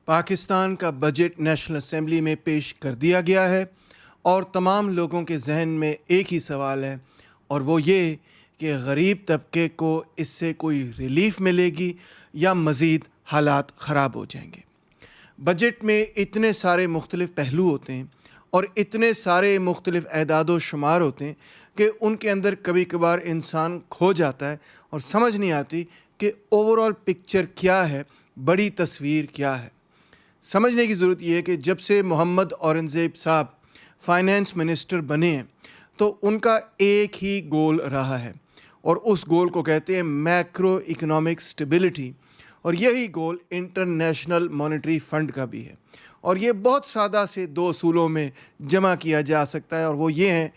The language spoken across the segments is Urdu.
پاکستان کا بجٹ نیشنل اسمبلی میں پیش کر دیا گیا ہے اور تمام لوگوں کے ذہن میں ایک ہی سوال ہے اور وہ یہ کہ غریب طبقے کو اس سے کوئی ریلیف ملے گی یا مزید حالات خراب ہو جائیں گے۔ بجٹ میں اتنے سارے مختلف پہلو ہوتے ہیں اور اتنے سارے مختلف اعداد و شمار ہوتے ہیں کہ ان کے اندر کبھی کبھار انسان کھو جاتا ہے اور سمجھ نہیں آتی کہ اوور آل پکچر کیا ہے، بڑی تصویر کیا ہے۔ سمجھنے کی ضرورت یہ ہے کہ جب سے محمد اورنگزیب صاحب فائنانس منسٹر بنے ہیں تو ان کا ایک ہی گول رہا ہے اور اس گول کو کہتے ہیں میکرو اکنامک سٹیبلٹی، اور یہی گول انٹرنیشنل مانیٹری فنڈ کا بھی ہے، اور یہ بہت سادہ سے دو اصولوں میں جمع کیا جا سکتا ہے، اور وہ یہ ہیں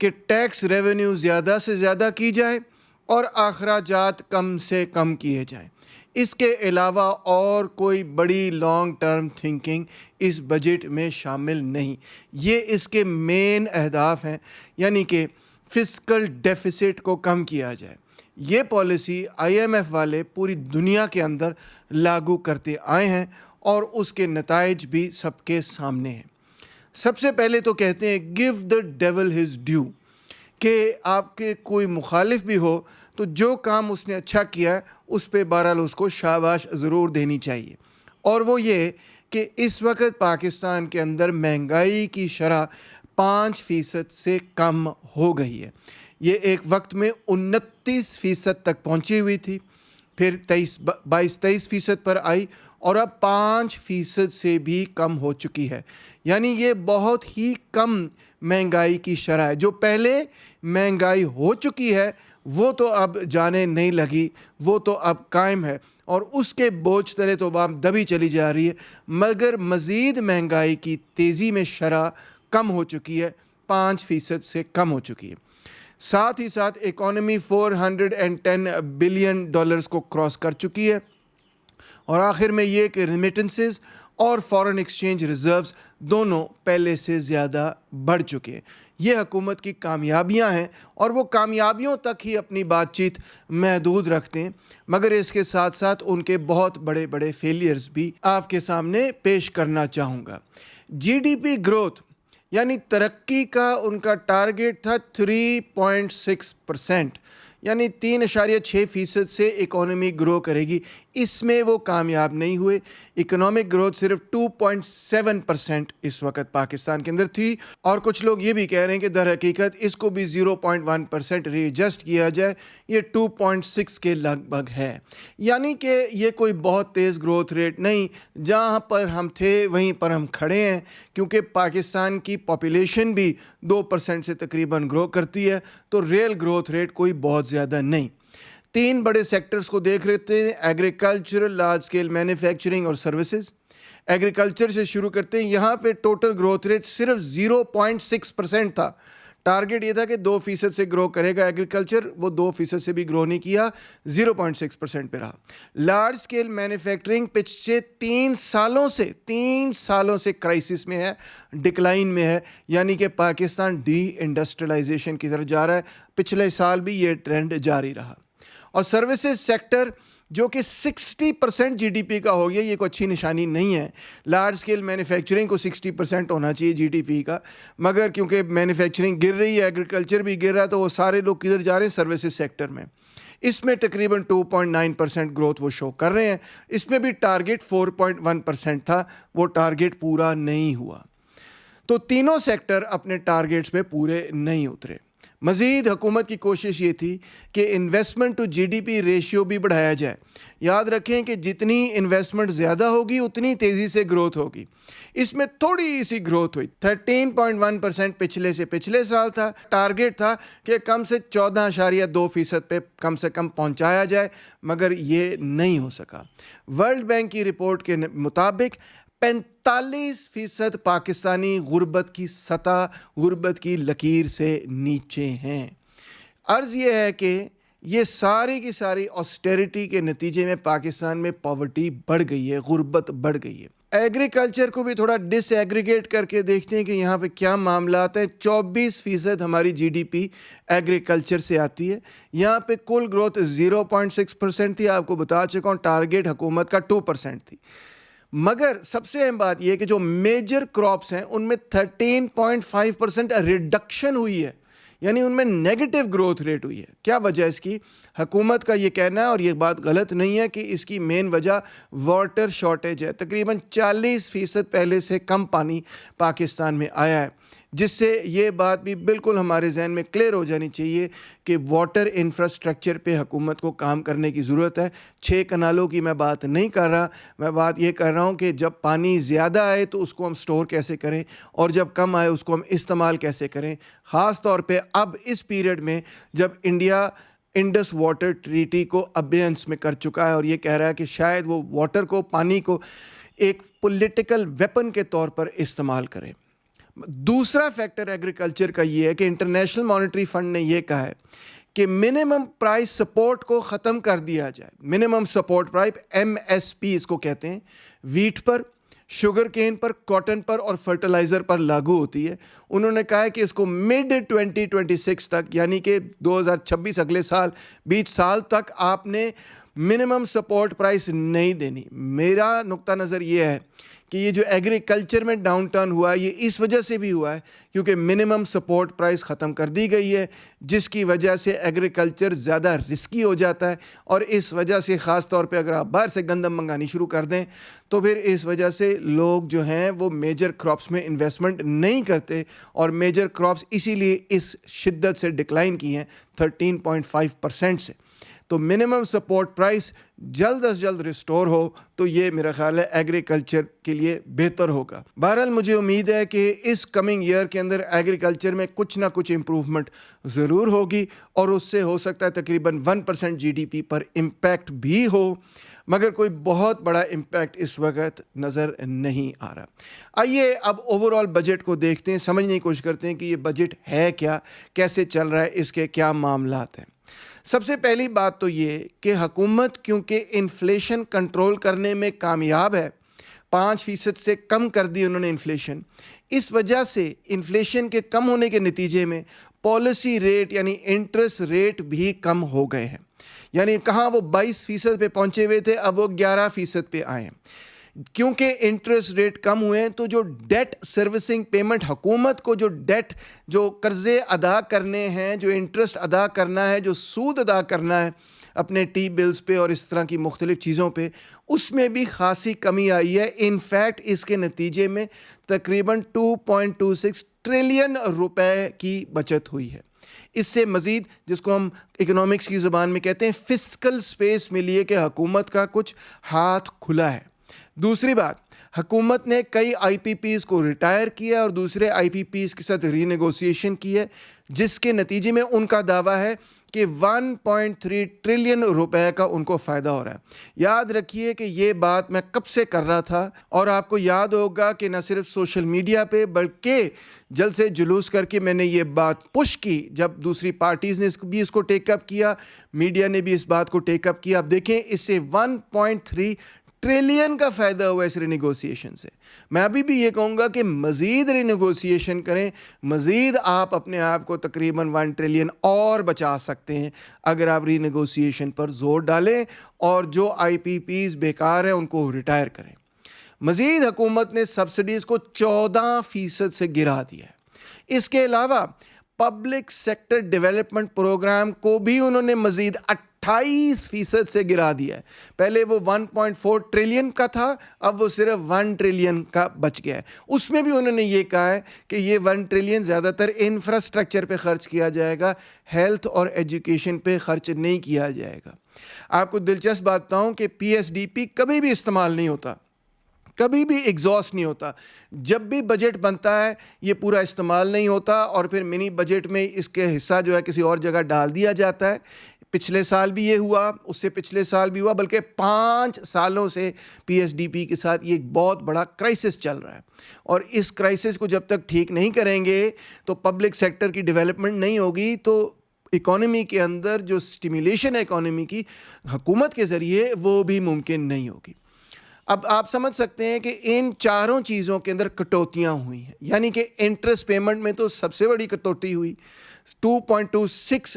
کہ ٹیکس ریونیو زیادہ سے زیادہ کی جائے اور اخراجات کم سے کم کیے جائیں۔ اس کے علاوہ اور کوئی بڑی لانگ ٹرم تھنکنگ اس بجٹ میں شامل نہیں۔ یہ اس کے مین اہداف ہیں، یعنی کہ فسکل ڈیفیسٹ کو کم کیا جائے۔ یہ پالیسی آئی ایم ایف والے پوری دنیا کے اندر لاگو کرتے آئے ہیں اور اس کے نتائج بھی سب کے سامنے ہیں۔ سب سے پہلے تو کہتے ہیں give the dual his due, کہ آپ کے کوئی مخالف بھی ہو تو جو کام اس نے اچھا کیا ہے اس پہ بہرحال اس کو شاباش ضرور دینی چاہیے، اور وہ یہ کہ اس وقت پاکستان کے اندر مہنگائی کی شرح 5% سے کم ہو گئی ہے۔ یہ ایک وقت میں 29% تک پہنچی ہوئی تھی، پھر 22-23% پر آئی اور اب 5% سے بھی کم ہو چکی ہے۔ یعنی یہ بہت ہی کم مہنگائی کی شرح ہے۔ جو پہلے مہنگائی ہو چکی ہے وہ تو اب جانے نہیں لگی، وہ تو اب قائم ہے اور اس کے بوجھ تلے تو وہ دبی چلی جا رہی ہے، مگر مزید مہنگائی کی تیزی میں شرح کم ہو چکی ہے، 5% سے کم ہو چکی ہے۔ ساتھ ہی ساتھ اکانومی $410 بلین کو کراس کر چکی ہے، اور آخر میں یہ کہ ریمیٹنسز اور فارن ایکسچینج ریزروز دونوں پہلے سے زیادہ بڑھ چکے ہیں۔ یہ حکومت کی کامیابیاں ہیں اور وہ کامیابیوں تک ہی اپنی بات چیت محدود رکھتے ہیں، مگر اس کے ساتھ ساتھ ان کے بہت بڑے بڑے فیلیئرز بھی آپ کے سامنے پیش کرنا چاہوں گا۔ جی ڈی پی گروتھ یعنی ترقی کا ان کا ٹارگیٹ تھا 3.6%، یعنی 3.6% سے اکانومی گرو کرے گی، اس میں وہ کامیاب نہیں ہوئے۔ اکنامک گروتھ صرف 2.7% اس وقت پاکستان کے اندر تھی، اور کچھ لوگ یہ بھی کہہ رہے ہیں کہ در حقیقت اس کو بھی 0.1% ری ایڈجسٹ کیا جائے، یہ 2.6 کے لگ بھگ ہے۔ یعنی کہ یہ کوئی بہت تیز گروتھ ریٹ نہیں، جہاں پر ہم تھے وہیں پر ہم کھڑے ہیں، کیونکہ پاکستان کی پاپولیشن بھی 2% سے تقریباً گرو کرتی ہے، تو ریل گروتھ ریٹ کوئی بہت زیادہ نہیں۔ 3 بڑے سیکٹرز کو دیکھ رہے تھے، ایگریکلچر، لارج اسکیل مینوفیکچرنگ اور سروسز۔ ایگریکلچر سے شروع کرتے ہیں، یہاں پہ ٹوٹل گروتھ ریٹ صرف 0.6% تھا۔ ٹارگیٹ یہ تھا کہ 2% سے گرو کرے گا ایگریکلچر، وہ 2% سے بھی گرو نہیں کیا، 0.6% پہ رہا۔ لارج اسکیل مینوفیکچرنگ پچھلے 3 سالوں سے کرائسس میں ہے، ڈکلائن میں ہے، یعنی کہ پاکستان ڈی انڈسٹریلائزیشن کی طرف جا رہا ہے۔ پچھلے سال بھی یہ ٹرینڈ جاری رہا۔ اور سروسز سیکٹر جو کہ 60% جی ڈی پی کا ہو گیا، یہ کوئی اچھی نشانی نہیں ہے۔ لارج اسکیل مینوفیکچرنگ کو 60% ہونا چاہیے جی ڈی پی کا، مگر کیونکہ مینوفیکچرنگ گر رہی ہے، ایگریکلچر بھی گر رہا ہے، تو وہ سارے لوگ کدھر جا رہے ہیں؟ سروسز سیکٹر میں۔ اس میں تقریباً 2.9% گروتھ وہ شو کر رہے ہیں۔ اس میں بھی ٹارگیٹ 4.1% تھا، وہ ٹارگیٹ پورا نہیں ہوا۔ تو تینوں سیکٹر اپنے ٹارگیٹس پہ پورے نہیں اترے۔ مزید حکومت کی کوشش یہ تھی کہ investment to G D P ratio بھی بڑھایا جائے۔ یاد رکھیں کہ جتنی انویسٹمنٹ زیادہ ہوگی اتنی تیزی سے گروتھ ہوگی۔ اس میں تھوڑی سی گروتھ ہوئی، 13.1% پچھلے سال تھا۔ ٹارگیٹ تھا کہ کم سے 14.2% پہ کم سے کم پہنچایا جائے، مگر یہ نہیں ہو سکا۔ ورلڈ بینک کی رپورٹ کے مطابق 45% پاکستانی غربت کی سطح، غربت کی لکیر سے نیچے ہیں۔ عرض یہ ہے کہ یہ ساری کی ساری آسٹیریٹی کے نتیجے میں پاکستان میں پاورٹی بڑھ گئی ہے، غربت بڑھ گئی ہے۔ ایگریکلچر کو بھی تھوڑا ڈس ایگریگیٹ کر کے دیکھتے ہیں کہ یہاں پہ کیا معاملات ہیں۔ 24% ہماری جی ڈی پی ایگریکلچر سے آتی ہے۔ یہاں پہ کل گروتھ 0.6% تھی، آپ کو بتا چکا ہوں، ٹارگیٹ حکومت کا 2% تھی۔ مگر سب سے اہم بات یہ ہے کہ جو میجر کراپس ہیں ان میں 13.5% ریڈکشن ہوئی ہے، یعنی ان میں نیگیٹو گروتھ ریٹ ہوئی ہے۔ کیا وجہ اس کی؟ حکومت کا یہ کہنا ہے، اور یہ بات غلط نہیں ہے، کہ اس کی مین وجہ واٹر شارٹیج ہے۔ تقریباً 40% پہلے سے کم پانی پاکستان میں آیا ہے، جس سے یہ بات بھی بالکل ہمارے ذہن میں کلیئر ہو جانی چاہیے کہ واٹر انفراسٹرکچر پہ حکومت کو کام کرنے کی ضرورت ہے۔ 6 کنالوں کی میں بات نہیں کر رہا، میں بات یہ کر رہا ہوں کہ جب پانی زیادہ آئے تو اس کو ہم سٹور کیسے کریں، اور جب کم آئے اس کو ہم استعمال کیسے کریں۔ خاص طور پہ اب اس پیریڈ میں جب انڈیا انڈس واٹر ٹریٹی کو ابینس میں کر چکا ہے، اور یہ کہہ رہا ہے کہ شاید وہ واٹر کو، پانی کو ایک پولیٹیکل ویپن کے طور پر استعمال کرے۔ دوسرا فیکٹر ایگریکلچر کا یہ ہے کہ انٹرنیشنل مانیٹری فنڈ نے یہ کہا ہے کہ منیمم پرائس سپورٹ کو ختم کر دیا جائے۔ منیمم سپورٹ پرائس MSP اس کو کہتے ہیں، ویٹ پر، شوگر کین پر، کاٹن پر اور فرٹیلائزر پر لاگو ہوتی ہے۔ انہوں نے کہا ہے کہ اس کو مڈ 2026 تک، یعنی کہ 2026 اگلے سال 20 سال تک آپ نے منیمم سپورٹ پرائس نہیں دینی۔ میرا نقطہ نظر یہ ہے کہ یہ جو ایگریکلچر میں ڈاؤن ٹرن ہوا ہے یہ اس وجہ سے بھی ہوا ہے کیونکہ منیمم سپورٹ پرائس ختم کر دی گئی ہے، جس کی وجہ سے ایگریکلچر زیادہ رسکی ہو جاتا ہے، اور اس وجہ سے خاص طور پہ اگر آپ باہر سے گندم منگانی شروع کر دیں تو پھر اس وجہ سے لوگ جو ہیں وہ میجر کراپس میں انویسٹمنٹ نہیں کرتے، اور میجر کراپس اسی لیے اس شدت سے ڈکلائن کی ہیں 13.5% سے۔ تو منیمم سپورٹ پرائس جلد از جلد ریسٹور ہو تو یہ میرا خیال ہے ایگریکلچر کے لیے بہتر ہوگا۔ بہرحال مجھے امید ہے کہ اس کمنگ ایئر کے اندر ایگریکلچر میں کچھ نہ کچھ امپروومنٹ ضرور ہوگی، اور اس سے ہو سکتا ہے تقریباً 1% GDP پر امپیکٹ بھی ہو، مگر کوئی بہت بڑا امپیکٹ اس وقت نظر نہیں آ رہا۔ آئیے اب اوور آل بجٹ کو دیکھتے ہیں، سمجھنے کی کوشش کرتے ہیں کہ یہ بجٹ ہے کیا، کیسے چل رہا ہے، اس کے کیا معاملات ہیں۔ سب سے پہلی بات تو یہ کہ حکومت کیونکہ انفلیشن کنٹرول کرنے میں کامیاب ہے، 5% سے کم کر دی انہوں نے انفلیشن، اس وجہ سے انفلیشن کے کم ہونے کے نتیجے میں پالیسی ریٹ یعنی انٹرسٹ ریٹ بھی کم ہو گئے ہیں، یعنی کہاں وہ 22% پہ پہنچے ہوئے تھے اب وہ 11% پہ آئے ہیں۔ کیونکہ انٹرسٹ ریٹ کم ہوئے ہیں تو جو ڈیٹ سروسنگ پیمنٹ حکومت کو جو قرضے ادا کرنے ہیں، جو انٹرسٹ ادا کرنا ہے، جو سود ادا کرنا ہے اپنے ٹی بلز پہ اور اس طرح کی مختلف چیزوں پہ، اس میں بھی خاصی کمی آئی ہے۔ انفیکٹ اس کے نتیجے میں تقریباً 2.26 ٹریلین روپے کی بچت ہوئی ہے۔ اس سے مزید، جس کو ہم اکنامکس کی زبان میں کہتے ہیں، فسکل سپیس ملی ہے کہ حکومت کا کچھ ہاتھ کھلا ہے۔ دوسری بات، حکومت نے کئی IPPs کو ریٹائر کیا اور دوسرے IPPs کے ساتھ ری نیگوسیشن کی ہے، جس کے نتیجے میں ان کا دعویٰ ہے کہ 1.3 ٹریلین روپے کا ان کو فائدہ ہو رہا ہے۔ یاد رکھیے کہ یہ بات میں کب سے کر رہا تھا، اور آپ کو یاد ہوگا کہ نہ صرف سوشل میڈیا پہ بلکہ جلد سے جلوس کر کے میں نے یہ بات پش کی، جب دوسری پارٹیز نے بھی اس کو ٹیک اپ کیا، میڈیا نے بھی اس بات کو ٹیک اپ کیا۔ اب دیکھیں اس سے 1.3 ٹریلین کا فائدہ ہوا اس رینیگوسیشن سے۔ میں ابھی بھی یہ کہوں گا کہ مزید رینیگوسیشن کریں، مزید آپ اپنے آپ کو تقریباً 1 ٹریلین اور بچا سکتے ہیں اگر آپ رینیگوسیشن پر زور ڈالیں اور جو IPPs بیکار ہیں ان کو ریٹائر کریں۔ مزید حکومت نے سبسڈیز کو 14% سے گرا دیا ہے۔ اس کے علاوہ پبلک سیکٹر ڈیولپمنٹ پروگرام کو بھی انہوں نے مزید 28% سے گرا دیا ہے۔ پہلے وہ 1.4 ٹریلین کا تھا، اب وہ صرف 1 ٹریلین کا بچ گیا ہے۔ اس میں بھی انہوں نے یہ کہا ہے کہ یہ 1 ٹریلین زیادہ تر انفراسٹرکچر پہ خرچ کیا جائے گا، ہیلتھ اور ایجوکیشن پہ خرچ نہیں کیا جائے گا۔ آپ کو دلچسپ بات بتاؤں کہ PSDP کبھی بھی استعمال نہیں ہوتا، کبھی بھی ایگزاسٹ نہیں ہوتا۔ جب بھی بجٹ بنتا ہے یہ پورا استعمال نہیں ہوتا، اور پھر منی بجٹ میں اس کے حصہ جو ہے کسی اور جگہ ڈال دیا جاتا ہے۔ پچھلے سال بھی یہ ہوا، اس سے پچھلے سال بھی ہوا، بلکہ 5 سالوں سے PSDP کے ساتھ یہ ایک بہت بڑا کرائسس چل رہا ہے، اور اس کرائسس کو جب تک ٹھیک نہیں کریں گے تو پبلک سیکٹر کی ڈیولپمنٹ نہیں ہوگی، تو اکانومی کے اندر جو سٹیمیلیشن ہے اکانومی کی حکومت کے ذریعے وہ بھی ممکن نہیں ہوگی۔ اب آپ سمجھ سکتے ہیں کہ ان چاروں چیزوں کے اندر کٹوتیاں ہوئی ہیں، یعنی کہ انٹرسٹ پیمنٹ میں تو سب سے بڑی کٹوتی ہوئی، 2.26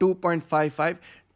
2.55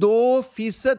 2%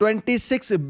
26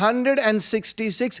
166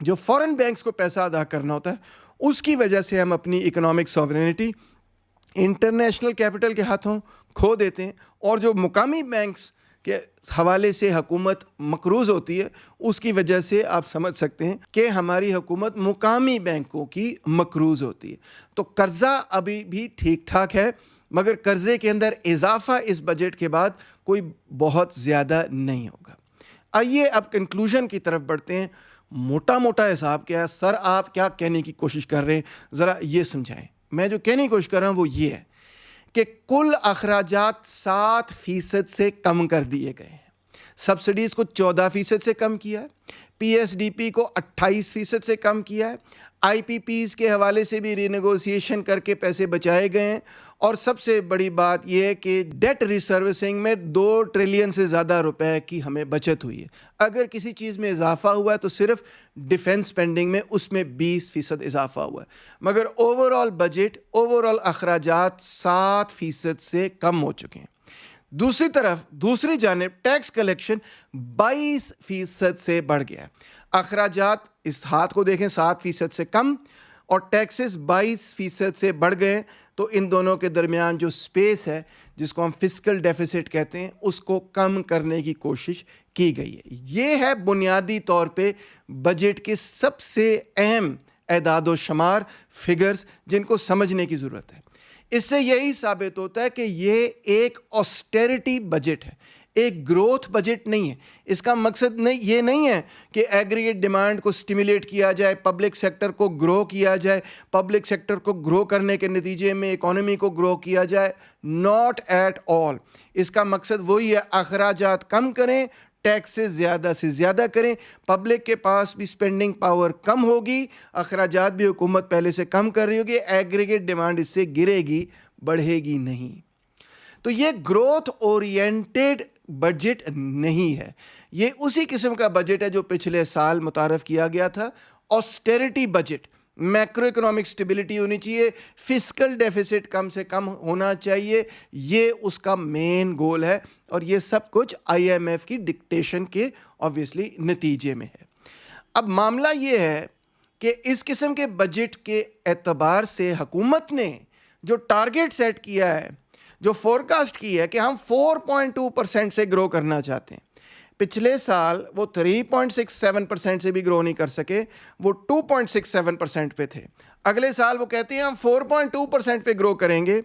جو فورن بینکس کو پیسہ ادا کرنا ہوتا ہے اس کی وجہ سے ہم اپنی اکنامک سوورینٹی انٹرنیشنل کیپٹل کے ہاتھوں کھو دیتے ہیں، اور جو مقامی بینکس کے حوالے سے حکومت مقروض ہوتی ہے اس کی وجہ سے آپ سمجھ سکتے ہیں کہ ہماری حکومت مقامی بینکوں کی مقروض ہوتی ہے۔ تو قرضہ ابھی بھی ٹھیک ٹھاک ہے، مگر قرضے کے اندر اضافہ اس بجٹ کے بعد کوئی بہت زیادہ نہیں ہوگا۔ آئیے اب کنکلوژن کی طرف بڑھتے ہیں۔ موٹا موٹا حساب کیا ہے؟ سر آپ کیا کہنے کی کوشش کر رہے ہیں، ذرا یہ سمجھائیں۔ میں جو کہنے کی کوشش کر رہا ہوں وہ یہ ہے کہ کل اخراجات 7% سے کم کر دیے گئے ہیں، سبسڈیز کو 14% سے کم کیا ہے، پی ایس ڈی پی کو 28% سے کم کیا ہے، آئی پی پیز کے حوالے سے بھی رینیگوسیشن کر کے پیسے بچائے گئے ہیں، اور سب سے بڑی بات یہ ہے کہ ڈیٹ ریسروسنگ میں 2 ٹریلین سے زیادہ روپے کی ہمیں بچت ہوئی ہے۔ اگر کسی چیز میں اضافہ ہوا ہے تو صرف ڈیفنس اسپینڈنگ میں، اس میں 20% اضافہ ہوا ہے، مگر اوورآل بجٹ، اوورآل اخراجات 7% سے کم ہو چکے ہیں۔ دوسری طرف، دوسری جانب ٹیکس کلیکشن 22% سے بڑھ گیا ہے۔ اخراجات اس ہاتھ کو دیکھیں 7% سے کم، اور ٹیکسز 22% سے بڑھ گئے، تو ان دونوں کے درمیان جو سپیس ہے جس کو ہم فسکل ڈیفیسٹ کہتے ہیں اس کو کم کرنے کی کوشش کی گئی ہے۔ یہ ہے بنیادی طور پہ بجٹ کے سب سے اہم اعداد و شمار، فگرز، جن کو سمجھنے کی ضرورت ہے۔ اس سے یہی ثابت ہوتا ہے کہ یہ ایک آسٹیرٹی بجٹ ہے، ایک گروتھ بجٹ نہیں ہے۔ اس کا مقصد یہ نہیں ہے کہ ایگریگیٹ ڈیمانڈ کو سٹیمولیٹ کیا جائے، پبلک سیکٹر کو گرو کیا جائے، پبلک سیکٹر کو گرو کرنے کے نتیجے میں اکانومی کو گرو کیا جائے، ناٹ ایٹ آل۔ اس کا مقصد وہی ہے، اخراجات کم کریں، ٹیکسز زیادہ سے زیادہ کریں، پبلک کے پاس بھی سپینڈنگ پاور کم ہوگی، اخراجات بھی حکومت پہلے سے کم کر رہی ہوگی، ایگریگیٹ ڈیمانڈ اس سے گرے گی، بڑھے گی نہیں۔ تو یہ گروتھ اورینٹیڈ بجٹ نہیں ہے، یہ اسی قسم کا بجٹ ہے جو پچھلے سال متعارف کیا گیا تھا، آسٹیرٹی بجٹ۔ میکرو اکنامک سٹیبلٹی ہونی چاہیے، فسکل ڈیفیسٹ کم سے کم ہونا چاہیے، یہ اس کا مین گول ہے، اور یہ سب کچھ آئی ایم ایف کی ڈکٹیشن کے آبویسلی نتیجے میں ہے۔ اب معاملہ یہ ہے کہ اس قسم کے بجٹ کے اعتبار سے حکومت نے جو ٹارگٹ سیٹ کیا ہے، جو فورکاسٹ کی ہے کہ ہم 4.2% سے گرو کرنا چاہتے ہیں، پچھلے سال وہ 3.67% سے بھی گرو نہیں کر سکے، وہ 2.67% پہ تھے۔ اگلے سال وہ کہتے ہیں ہم 4.2% پہ گرو کریں گے،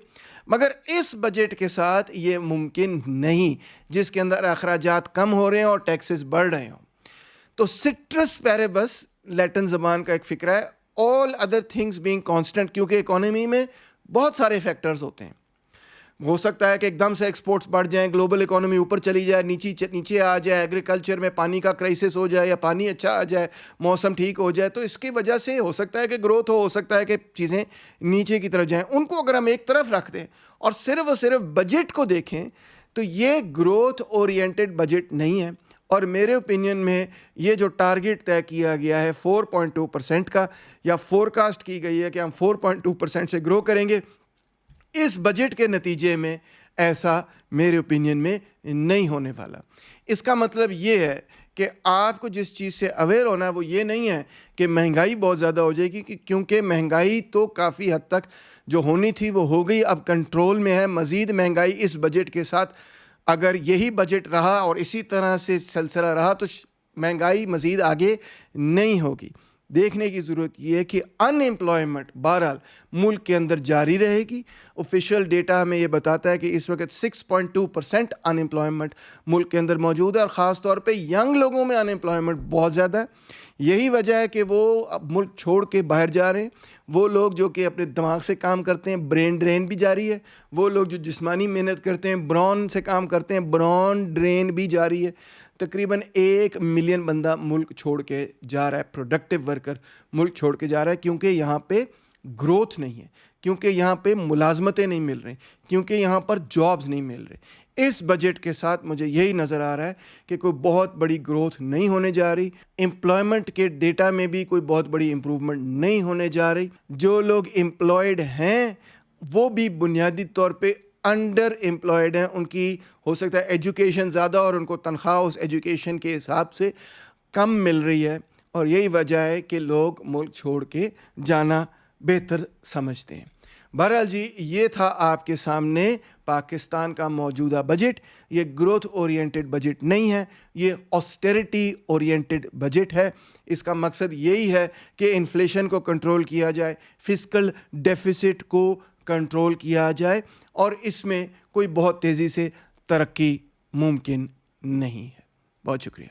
مگر اس بجٹ کے ساتھ یہ ممکن نہیں، جس کے اندر اخراجات کم ہو رہے ہیں اور ٹیکسز بڑھ رہے ہوں۔ تو سٹرس پیریبس لیٹن زبان کا ایک فکرہ ہے، all other things being constant، کیونکہ اکانومی میں بہت سارے فیکٹرز ہوتے ہیں۔ ہو سکتا ہے کہ ایک دم سے ایکسپورٹس بڑھ جائیں، گلوبل اکانومی اوپر چلی جائے، نیچے آ جائے، ایگریکلچر میں پانی کا کرائسس ہو جائے، یا پانی اچھا آ جائے، موسم ٹھیک ہو جائے، تو اس کی وجہ سے ہو سکتا ہے کہ گروتھ ہو سکتا ہے کہ چیزیں نیچے کی طرف جائیں۔ ان کو اگر ہم ایک طرف رکھ دیں اور صرف بجٹ کو دیکھیں تو یہ گروتھ اورینٹڈ بجٹ نہیں ہے، اور میرے اوپینین میں یہ جو ٹارگٹ طے کیا گیا ہے 4.2% کا، یا فورکاسٹ کی گئی ہے کہ ہم 4.2% سے گرو کریں گے، اس بجٹ کے نتیجے میں ایسا میرے اوپینین میں نہیں ہونے والا۔ اس کا مطلب یہ ہے کہ آپ کو جس چیز سے اویئر ہونا ہے وہ یہ نہیں ہے کہ مہنگائی بہت زیادہ ہو جائے گی، کیونکہ مہنگائی تو کافی حد تک جو ہونی تھی وہ ہو گئی، اب کنٹرول میں ہے۔ مزید مہنگائی اس بجٹ کے ساتھ اگر یہی بجٹ رہا اور اسی طرح سے سلسلہ رہا تو مہنگائی مزید آگے نہیں ہوگی۔ دیکھنے کی ضرورت یہ ہے کہ ان ایمپلائمنٹ بہرحال ملک کے اندر جاری رہے گی۔ آفیشیل ڈیٹا ہمیں یہ بتاتا ہے کہ اس وقت 6.2% ان ایمپلائمنٹ ملک کے اندر موجود ہے، اور خاص طور پہ ینگ لوگوں میں ان ایمپلائمنٹ بہت زیادہ ہے۔ یہی وجہ ہے کہ وہ اب ملک چھوڑ کے باہر جا رہے ہیں۔ وہ لوگ جو کہ اپنے دماغ سے کام کرتے ہیں، برین ڈرین بھی جاری ہے۔ وہ لوگ جو جسمانی محنت کرتے ہیں، برون سے کام کرتے ہیں، برون ڈرین بھی جاری ہے۔ تقریباً 1 ملین بندہ ملک چھوڑ کے جا رہا ہے، پروڈکٹیو ورکر ملک چھوڑ کے جا رہا ہے، کیونکہ یہاں پہ گروتھ نہیں ہے، کیونکہ یہاں پہ ملازمتیں نہیں مل رہی، کیونکہ یہاں پر جابز نہیں مل رہے۔ اس بجٹ کے ساتھ مجھے یہی نظر آ رہا ہے کہ کوئی بہت بڑی گروتھ نہیں ہونے جا رہی، امپلائمنٹ کے ڈیٹا میں بھی کوئی بہت بڑی امپروومنٹ نہیں ہونے جا رہی۔ جو لوگ امپلائڈ ہیں وہ بھی بنیادی طور پہ انڈر امپلائڈ ہیں، ان کی ہو سکتا ہے ایجوکیشن زیادہ اور ان کو تنخواہ اس ایجوکیشن کے حساب سے کم مل رہی ہے، اور یہی وجہ ہے کہ لوگ ملک چھوڑ کے جانا بہتر سمجھتے ہیں۔ بہرحال جی، یہ تھا آپ کے سامنے پاکستان کا موجودہ بجٹ۔ یہ گروتھ اورینٹڈ بجٹ نہیں ہے، یہ آسٹیرٹی اورینٹڈ بجٹ ہے۔ اس کا مقصد یہی ہے کہ انفلیشن کو کنٹرول کیا جائے، فسکل ڈیفیسٹ کو کنٹرول کیا جائے، اور اس میں کوئی بہت تیزی سے ترقی ممکن نہیں ہے۔ بہت شکریہ۔